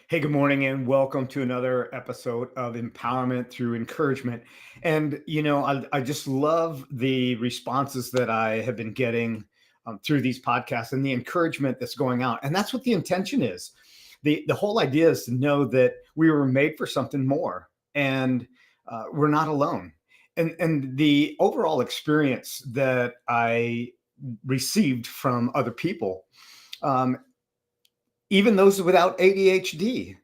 Hey, good morning, and welcome to another episode of Empowerment Through Encouragement. I just love the responses that I have been getting through these podcasts and the encouragement that's going out. And that's what the intention is. The whole idea is to know that we were made for something more, and we're not alone. And the overall experience that I received from other people, um, even those without ADHD,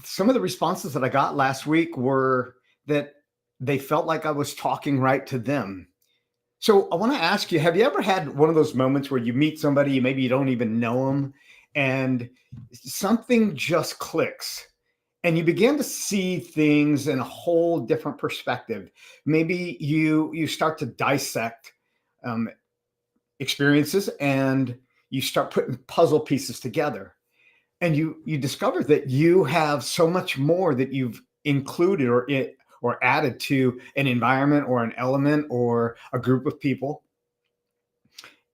some of the responses that I got last week were that they felt like I was talking right to them. So I want to ask you, have you ever had one of those moments where you meet somebody, maybe you don't even know them, and something just clicks and you begin to see things in a whole different perspective? Maybe you start to dissect um, experiences and you start putting puzzle pieces together, and you discover that you have so much more that you've included or added to an environment or an element or a group of people,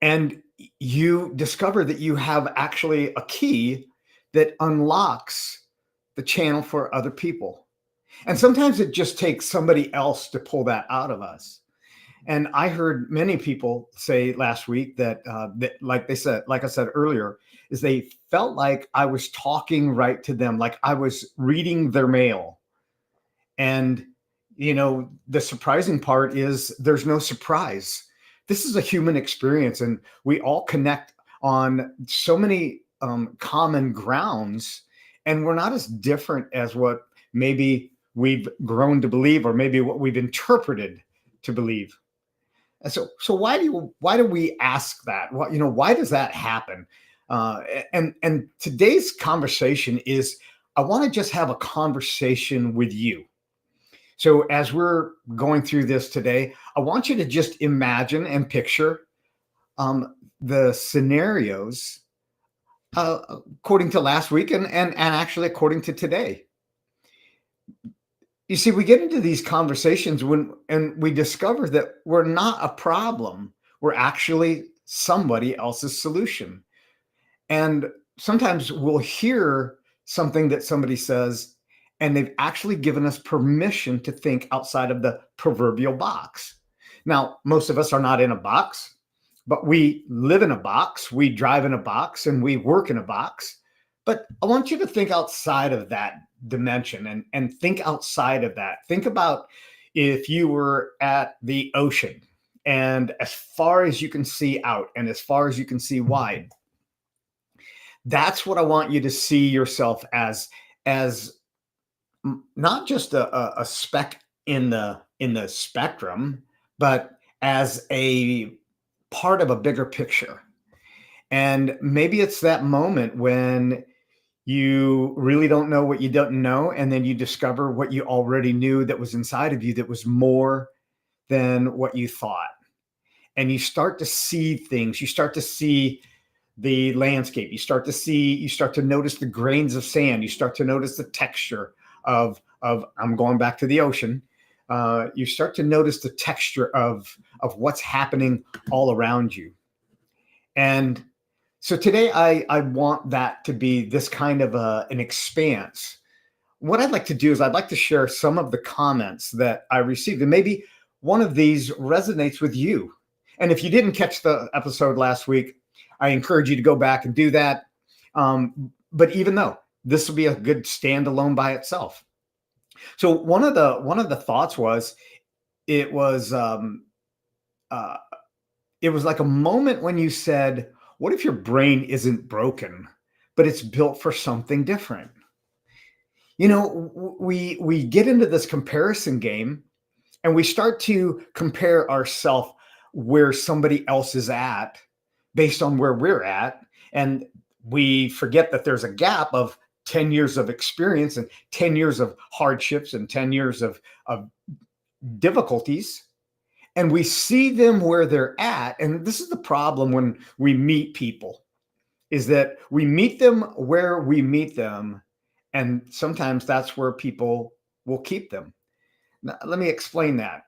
and you discover that you have actually a key that unlocks the channel for other people. And sometimes it just takes somebody else to pull that out of us. And I heard many people say last week that like they said, like I said earlier, is they felt like I was talking right to them, like I was reading their mail. And the surprising part is there's no surprise. This is a human experience, and we all connect on so many common grounds, and we're not as different as what maybe we've grown to believe, or maybe what we've interpreted to believe. And so why do we ask that? Why does that happen? And today's conversation is, I want to just have a conversation with you. So as we're going through this today, I want you to just imagine and picture the scenarios according to last week and actually according to today. You see, we get into these conversations and we discover that we're not a problem. We're actually somebody else's solution. And sometimes we'll hear something that somebody says, and they've actually given us permission to think outside of the proverbial box. Now, most of us are not in a box, but we live in a box, we drive in a box, and we work in a box. But I want you to think outside of that dimension and think outside of that. Think about if you were at the ocean, and as far as you can see out and as far as you can see wide, that's what I want you to see yourself as not just a speck in the spectrum, but as a part of a bigger picture. And maybe it's that moment when you really don't know what you don't know, and then you discover what you already knew that was inside of you that was more than what you thought. And you start to see things, you start to see the landscape, you start to notice the grains of sand, you start to notice the texture of I'm going back to the ocean. You start to notice the texture of what's happening all around you. And so today I want that to be this kind of an expanse. What I'd like to do is I'd like to share some of the comments that I received, and maybe one of these resonates with you. And if you didn't catch the episode last week, I encourage you to go back and do that. But even though this will be a good standalone by itself. So one of the thoughts was, it was uh, it was like a moment when you said, what if your brain isn't broken, but it's built for something different? We get into this comparison game, and we start to compare ourselves where somebody else is at based on where we're at. And we forget that there's a gap of 10 years of experience and 10 years of hardships and 10 years of difficulties. And we see them where they're at. And this is the problem when we meet people, is that we meet them where we meet them. And sometimes that's where people will keep them. Now, let me explain that.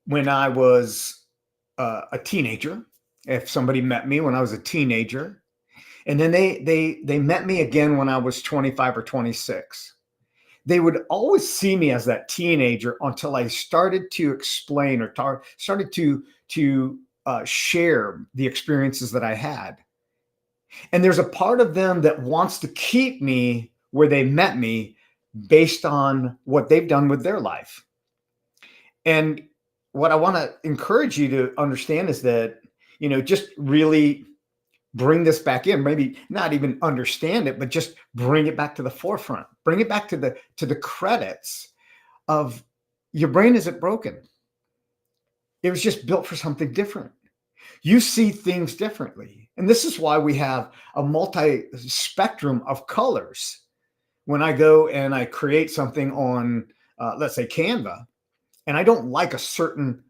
When I was a teenager, if somebody met me when I was a teenager, And then they met me again when I was 25 or 26. They would always see me as that teenager until I started to explain or started to share the experiences that I had. And there's a part of them that wants to keep me where they met me based on what they've done with their life. And what I want to encourage you to understand is that, just really bring this back in, maybe not even understand it, but just bring it back to the forefront, bring it back to the credits of your brain isn't broken. It was just built for something different. You see things differently. And this is why we have a multi spectrum of colors. When I go and I create something on, let's say, Canva, and I don't like a certain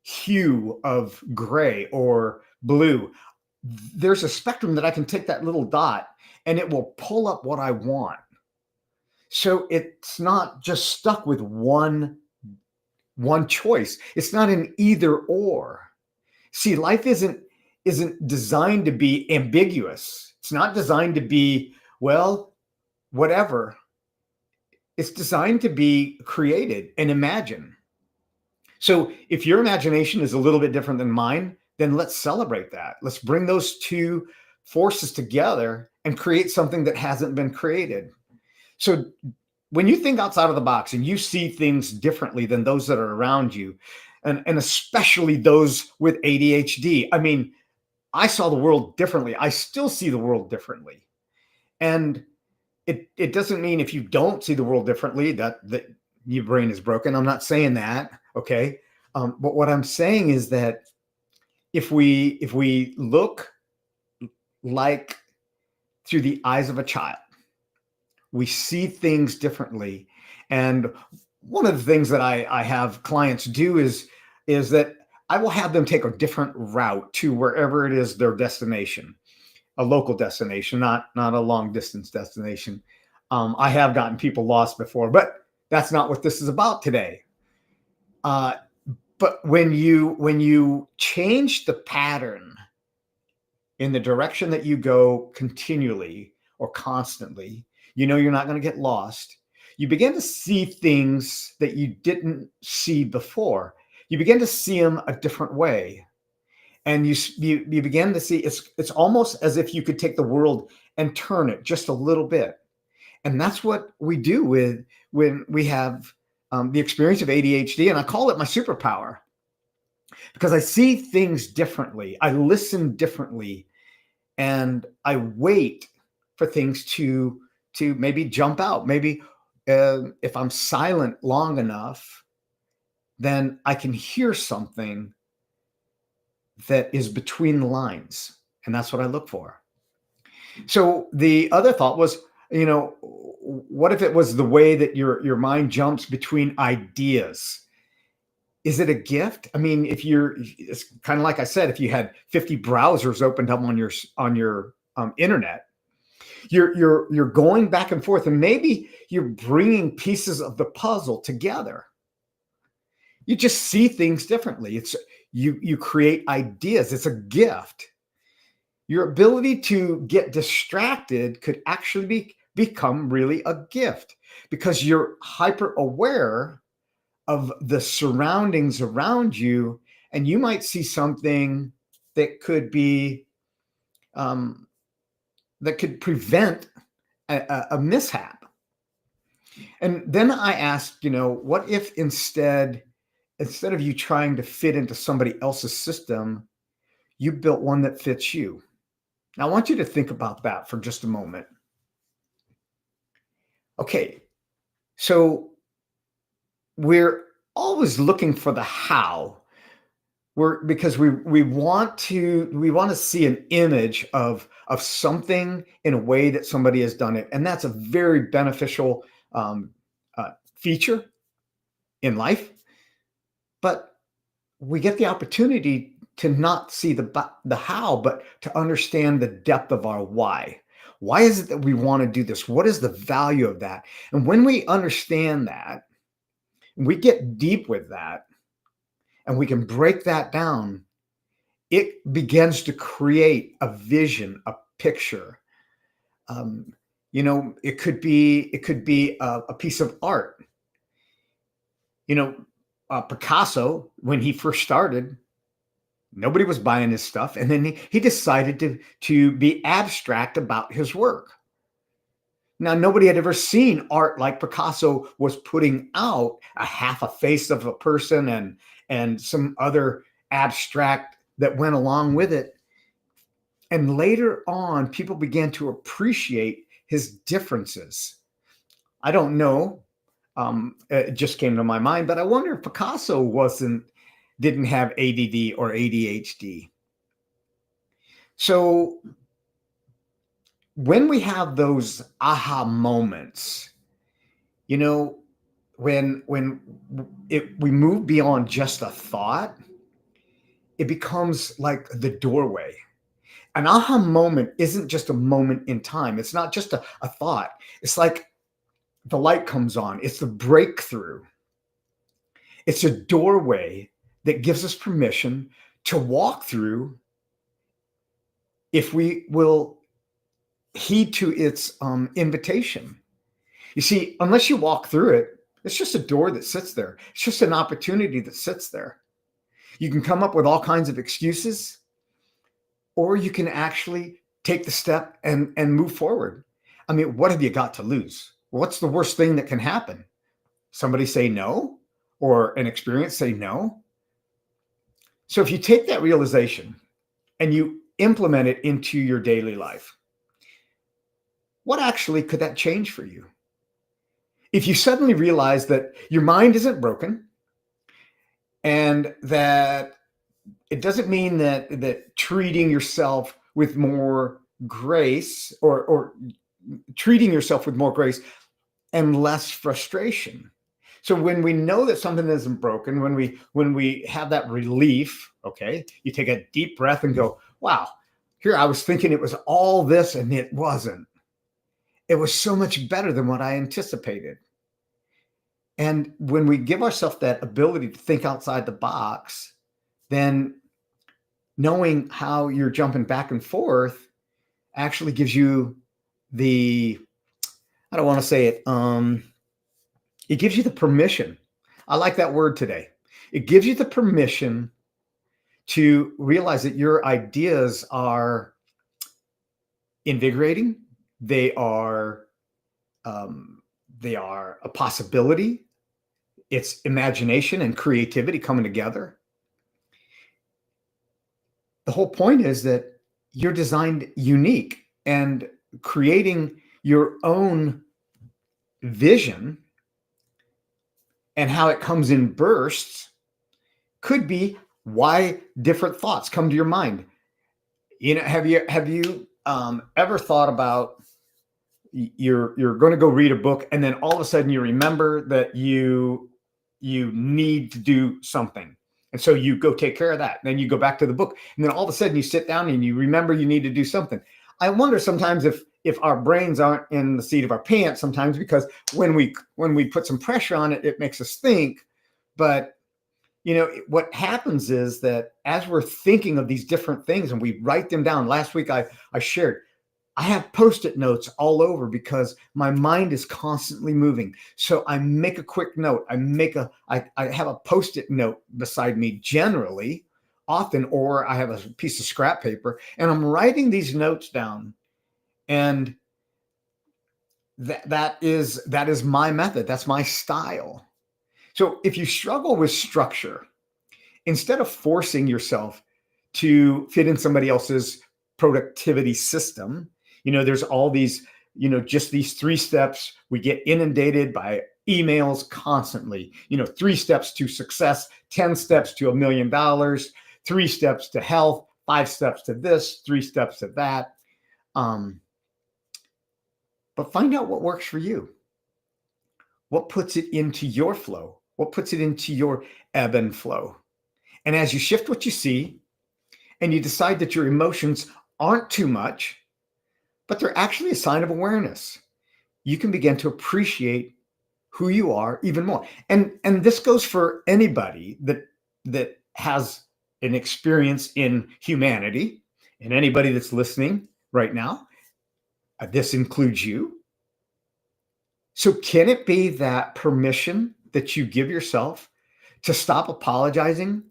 hue of gray or blue, there's a spectrum that I can take that little dot and it will pull up what I want. So it's not just stuck with one choice. It's not an either or. See, life isn't designed to be ambiguous. It's not designed to be, well, whatever. It's designed to be created and imagined. So if your imagination is a little bit different than mine, then let's celebrate that. Let's bring those two forces together and create something that hasn't been created. So when you think outside of the box and you see things differently than those that are around you, and especially those with ADHD, I mean, I saw the world differently. I still see the world differently. And it doesn't mean if you don't see the world differently that your brain is broken. I'm not saying that, okay? But what I'm saying is that if we look like through the eyes of a child, we see things differently. And one of the things that I have clients do is that I will have them take a different route to wherever it is their destination, a local destination, not a long distance destination. I have gotten people lost before, but that's not what this is about today. But when you change the pattern in the direction that you go continually or constantly, you're not going to get lost. You begin to see things that you didn't see before. You begin to see them a different way. And you begin to see it's almost as if you could take the world and turn it just a little bit. And that's what we do when we have the experience of ADHD. And I call it my superpower because I see things differently. I listen differently, and I wait for things to maybe jump out. Maybe if I'm silent long enough, then I can hear something that is between the lines. And that's what I look for. So the other thought was, what if it was the way that your mind jumps between ideas? Is it a gift? I mean, it's kind of like I said, if you had 50 browsers opened up on your internet, you're going back and forth, and maybe you're bringing pieces of the puzzle together. You just see things differently. You create ideas. It's a gift. Your ability to get distracted could actually become really a gift because you're hyper aware of the surroundings around you, and you might see something that could be that could prevent a mishap. And then I asked, what if instead of you trying to fit into somebody else's system, you built one that fits you? Now, I want you to think about that for just a moment. Okay, so we're always looking for the how. Because we want to see an image of something in a way that somebody has done it, and that's a very beneficial feature in life. But we get the opportunity to not see the how, but to understand the depth of our why. Why is it that we want to do this? What is the value of that? And when we understand that, we get deep with that, and we can break that down, it begins to create a vision, a picture Um, it could be a piece of art. You know, Picasso, when he first started, nobody was buying his stuff, and then he decided to be abstract about his work. Now, nobody had ever seen art like Picasso was putting out a half a face of a person and some other abstract that went along with it. And later on, people began to appreciate his differences. I don't know. It just came to my mind, but I wonder if Picasso didn't have ADD or ADHD. So when we have those aha moments, you know, when we move beyond just a thought, it becomes like the doorway. An aha moment isn't just a moment in time. It's not just a thought. It's like the light comes on. It's the breakthrough. It's a doorway that gives us permission to walk through if we will heed to its invitation. You see, unless you walk through it, it's just a door that sits there. It's just an opportunity that sits there. You can come up with all kinds of excuses, or you can actually take the step and move forward. I mean, what have you got to lose? What's the worst thing that can happen? Somebody say no, or an experience say no. So if you take that realization and you implement it into your daily life, what actually could that change for you? If you suddenly realize that your mind isn't broken, and that it doesn't mean that treating yourself with more grace, or treating yourself with more grace and less frustration. So when we know that something isn't broken, when we have that relief, okay, you take a deep breath and go, wow, here I was thinking it was all this and it wasn't. It was so much better than what I anticipated. And when we give ourselves that ability to think outside the box, then knowing how you're jumping back and forth actually gives you the, I don't want to say it, it gives you the permission. I like that word today. It gives you the permission to realize that your ideas are invigorating. They are a possibility. It's imagination and creativity coming together. The whole point is that you're designed unique, and creating your own vision and how it comes in bursts could be why different thoughts come to your mind. You know, have you ever thought about you're going to go read a book, and then all of a sudden you remember that you need to do something, and so you go take care of that. Then you go back to the book, and then all of a sudden you sit down and you remember you need to do something. I wonder sometimes if our brains aren't in the seat of our pants sometimes, because when we put some pressure on it, it makes us think. But you know, what happens is that as we're thinking of these different things and we write them down. Last week I shared, I have Post-it notes all over because my mind is constantly moving. So I make a quick note. I have a Post-it note beside me generally, often, or I have a piece of scrap paper, and I'm writing these notes down. And that is my method. That's my style. So if you struggle with structure, instead of forcing yourself to fit in somebody else's productivity system, you know, there's all these, you know, just these 3 steps. We get inundated by emails constantly, you know, 3 steps to success, 10 steps to $1 million, 3 steps to health, 5 steps to this, 3 steps to that. But find out what works for you. What puts it into your flow? What puts it into your ebb and flow? And as you shift what you see, and you decide that your emotions aren't too much, but they're actually a sign of awareness, you can begin to appreciate who you are even more. And this goes for anybody that has an experience in humanity, and anybody that's listening right now. This includes you. So can it be that permission that you give yourself to stop apologizing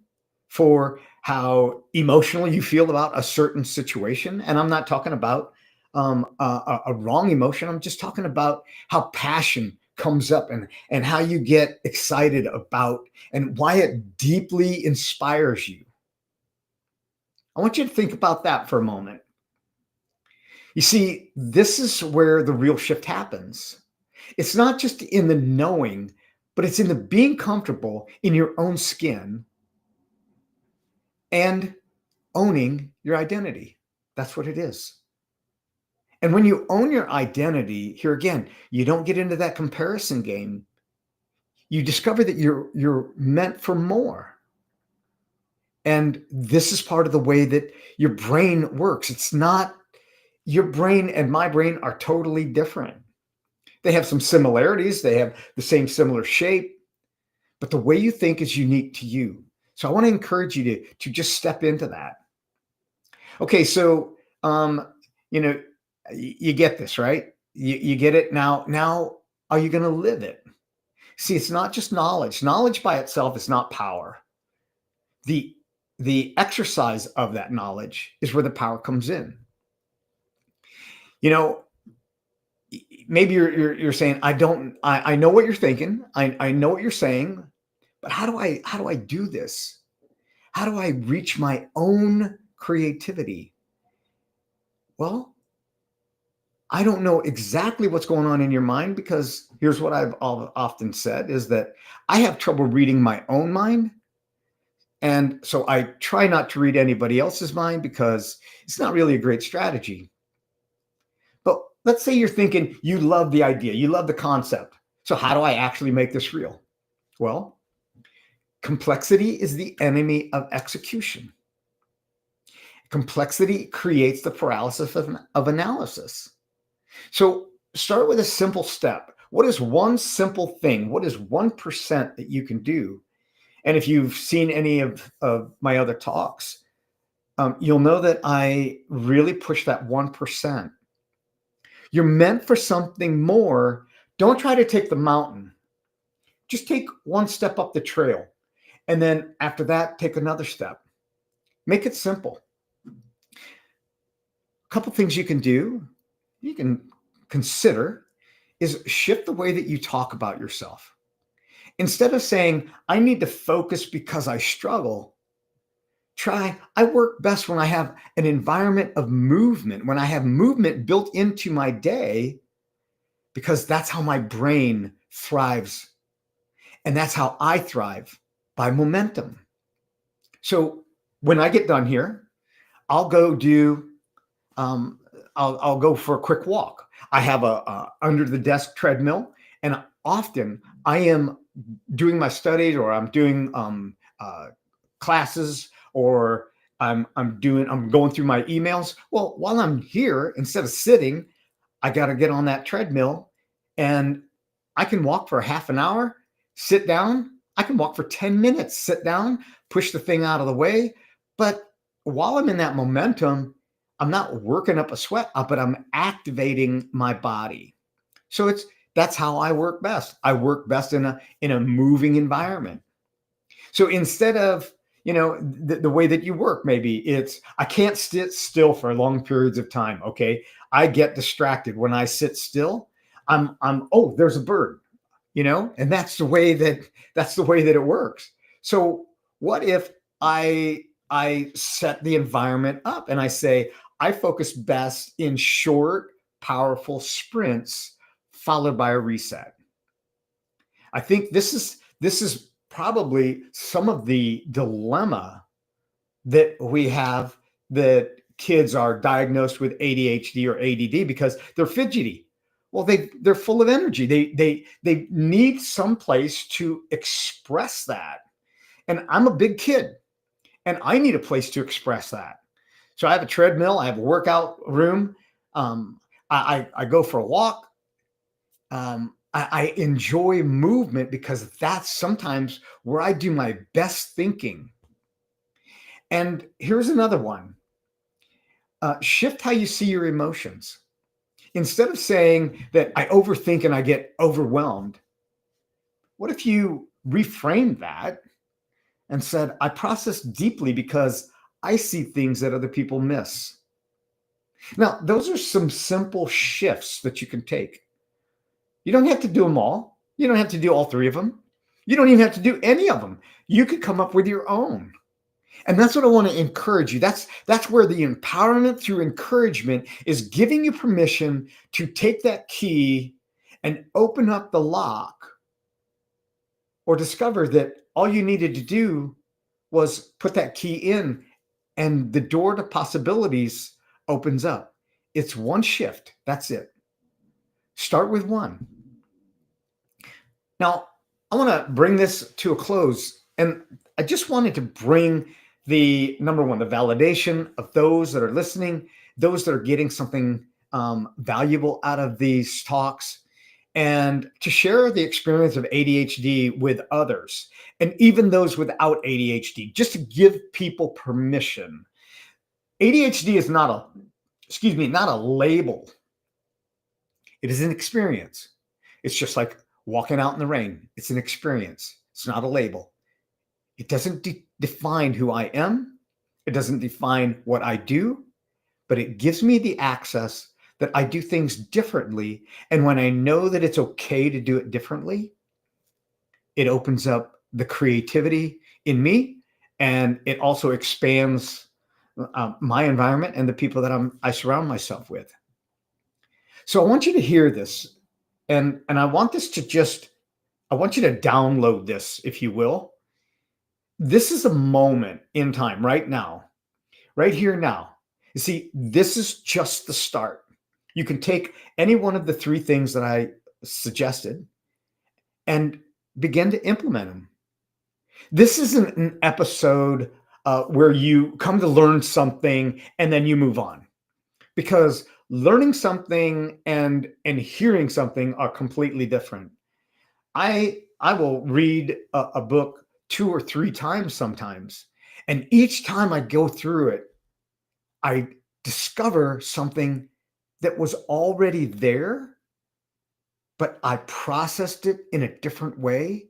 for how emotional you feel about a certain situation? And I'm not talking about a wrong emotion. I'm just talking about how passion comes up and how you get excited about and why it deeply inspires you. I want you to think about that for a moment. You see, this is where the real shift happens. It's not just in the knowing, but it's in the being comfortable in your own skin and owning your identity. That's what it is. And when you own your identity, here again, you don't get into that comparison game. You discover that you're meant for more. And this is part of the way that your brain works. It's not your brain and my brain are totally different. They have some similarities, they have the same similar shape, but the way you think is unique to you. So I want to encourage you to just step into that. Okay, so you know, you get this, right? You get it now. Now, are you going to live it? See, it's not just knowledge. Knowledge by itself is not power. The the exercise of that knowledge is where the power comes in. You know, maybe you're saying, I know what you're thinking. I know what you're saying, but how do I do this? How do I reach my own creativity? Well, I don't know exactly what's going on in your mind because here's what I've often said is that I have trouble reading my own mind. And so I try not to read anybody else's mind because it's not really a great strategy. But let's say you're thinking you love the idea, you love the concept. So how do I actually make this real? Well, complexity is the enemy of execution. Complexity creates the paralysis of analysis. So start with a simple step. What is one simple thing? What is 1% that you can do? And if you've seen any of my other talks, you'll know that I really push that 1%. You're meant for something more. Don't try to take the mountain. Just take one step up the trail. And then after that, take another step. Make it simple. A couple things you can do, you can consider is shift the way that you talk about yourself. Instead of saying, I need to focus because I struggle, try, I work best when I have an environment of movement, when I have movement built into my day, because that's how my brain thrives. And that's how I thrive, by momentum. So when I get done here, I'll go do, I'll go for a quick walk. I have a under the desk treadmill, and often I am doing my studies or I'm doing classes or I'm going through my emails. Well, while I'm here, instead of sitting, I got to get on that treadmill and I can walk for a half an hour, sit down. I can walk for 10 minutes, sit down, push the thing out of the way. But while I'm in that momentum, I'm not working up a sweat, but I'm activating my body. So that's how I work best. I work best in a moving environment. So instead of the way that you work, maybe it's I can't sit still for long periods of time. Okay, I get distracted when I sit still. I'm oh, there's a bird, and that's the way that it works. So what if I set the environment up and I say I focus best in short, powerful sprints followed by a reset. I think this is probably some of the dilemma that we have, that kids are diagnosed with ADHD or ADD because they're fidgety. Well, they're full of energy. They need some place to express that. And I'm a big kid and I need a place to express that. So I have a treadmill, I have a workout room. I go for a walk. I enjoy movement because that's sometimes where I do my best thinking. And here's another one. Shift how you see your emotions. Instead of saying that I overthink and I get overwhelmed, what if you reframed that and said, I process deeply because I see things that other people miss? Now, those are some simple shifts that you can take. You don't have to do them all. You don't have to do all three of them. You don't even have to do any of them. You could come up with your own. And that's what I want to encourage you. That's where the empowerment through encouragement is giving you permission to take that key and open up the lock, or discover that all you needed to do was put that key in and the door to possibilities opens up. It's one shift. That's it. Start with one. Now, I want to bring this to a close, and I just wanted to bring the number one, the validation of those that are listening, those that are getting something valuable out of these talks, and to share the experience of ADHD with others, and even those without ADHD, just to give people permission. ADHD is not a label. It is an experience. It's just like walking out in the rain. It's an experience. It's not a label. It doesn't define who I am. It doesn't define what I do, but it gives me the access that I do things differently. And when I know that it's okay to do it differently, it opens up the creativity in me, and it also expands my environment and the people that I surround myself with. So I want you to hear this, and I want this to I want you to download this, if you will. This is a moment in time right now, right here now. You see, this is just the start. You can take any one of the three things that I suggested and begin to implement them. This isn't an episode where you come to learn something and then you move on, because learning something and hearing something are completely different. I will read a book 2 or 3 times sometimes, and each time I go through it, I discover something that was already there, but I processed it in a different way,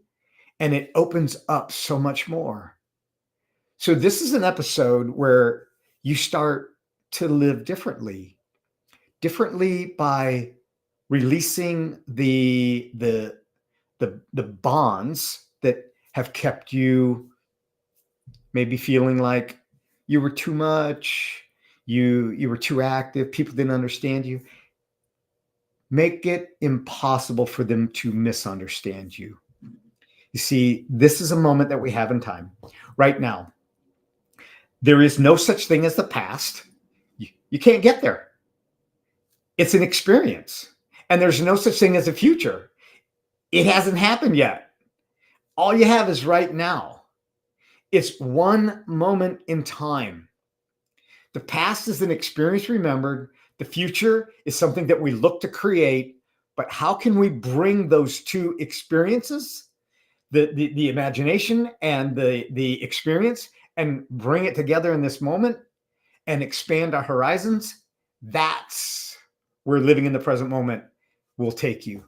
and it opens up so much more. So this is an episode where you start to live differently by releasing the bonds that have kept you maybe feeling like you were too much, you were too active, people didn't understand you. Make it impossible for them to misunderstand you. You see, this is a moment that we have in time right now. There is no such thing as the past. You can't get there. It's an experience. And there's no such thing as a future. It hasn't happened yet. All you have is right now. It's one moment in time. The past is an experience remembered. The future is something that we look to create. But how can we bring those two experiences, the imagination and the experience, and bring it together in this moment and expand our horizons? That's where living in the present moment will take you.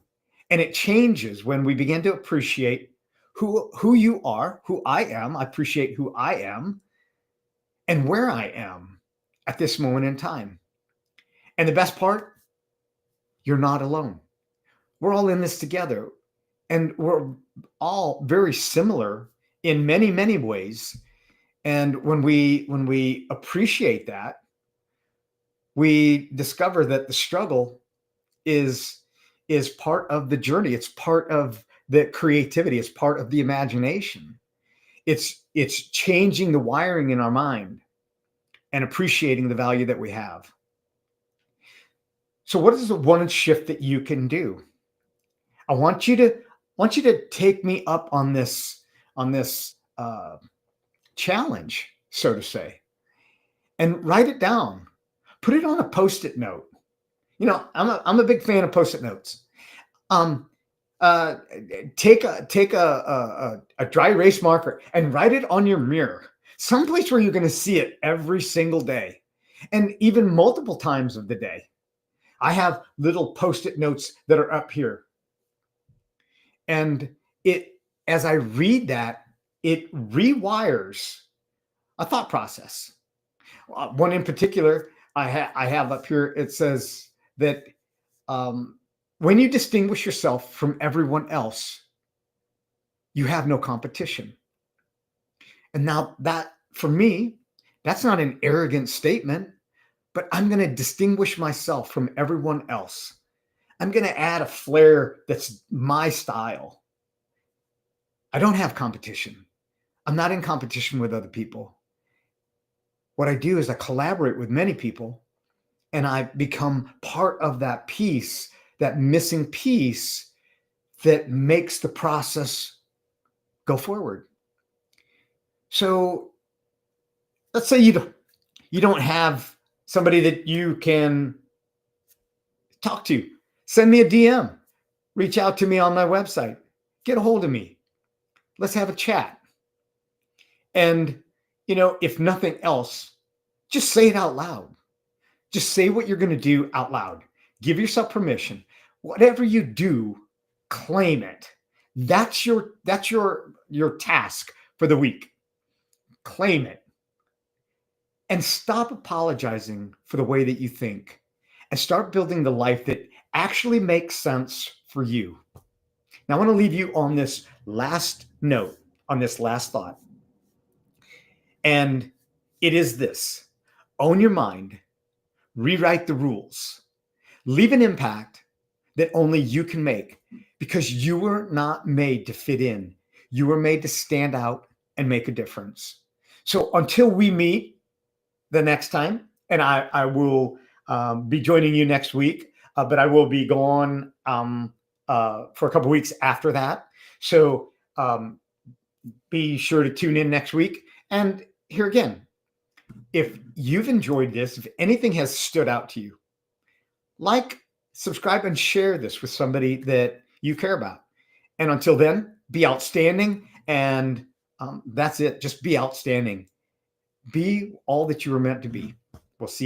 And it changes when we begin to appreciate who you are, who I am. I appreciate who I am and where I am at this moment in time. And the best part, you're not alone. We're all in this together, and we're all very similar in many, many ways. And when we appreciate that, we discover that the struggle is part of the journey. It's part of the creativity. It's part of the imagination. It's changing the wiring in our mind and appreciating the value that we have. So what is the one shift that you can do? I want you to take me up on this challenge, so to say, and write it down. Put it on a Post-it note. You know, I'm a big fan of Post-it notes. Take a dry erase marker and write it on your mirror, someplace where you're going to see it every single day, and even multiple times of the day. I have little Post-it notes that are up here. And as I read that, it rewires a thought process. One in particular I have up here, it says that when you distinguish yourself from everyone else, you have no competition. And now that, for me, that's not an arrogant statement, but I'm going to distinguish myself from everyone else. I'm going to add a flair that's my style. I don't have competition. I'm not in competition with other people. What I do is I collaborate with many people, and I become part of that piece, that missing piece that makes the process go forward. So let's say you don't have somebody that you can talk to. Send me a DM. Reach out to me on my website. Get a hold of me. Let's have a chat. And, if nothing else, just say it out loud. Just say what you're going to do out loud. Give yourself permission. Whatever you do, claim it. That's your task for the week. Claim it. And stop apologizing for the way that you think, and start building the life that actually makes sense for you. Now, I want to leave you on this last note, on this last thought. And it is this: own your mind, rewrite the rules, leave an impact that only you can make, because you were not made to fit in. You were made to stand out and make a difference. So until we meet the next time, and I will be joining you next week, but I will be gone for a couple weeks after that. So be sure to tune in next week. And here again, if you've enjoyed this, if anything has stood out to you, like, subscribe, and share this with somebody that you care about. And until then, be outstanding. And that's it. Just be outstanding. Be all that you were meant to be. We'll see you.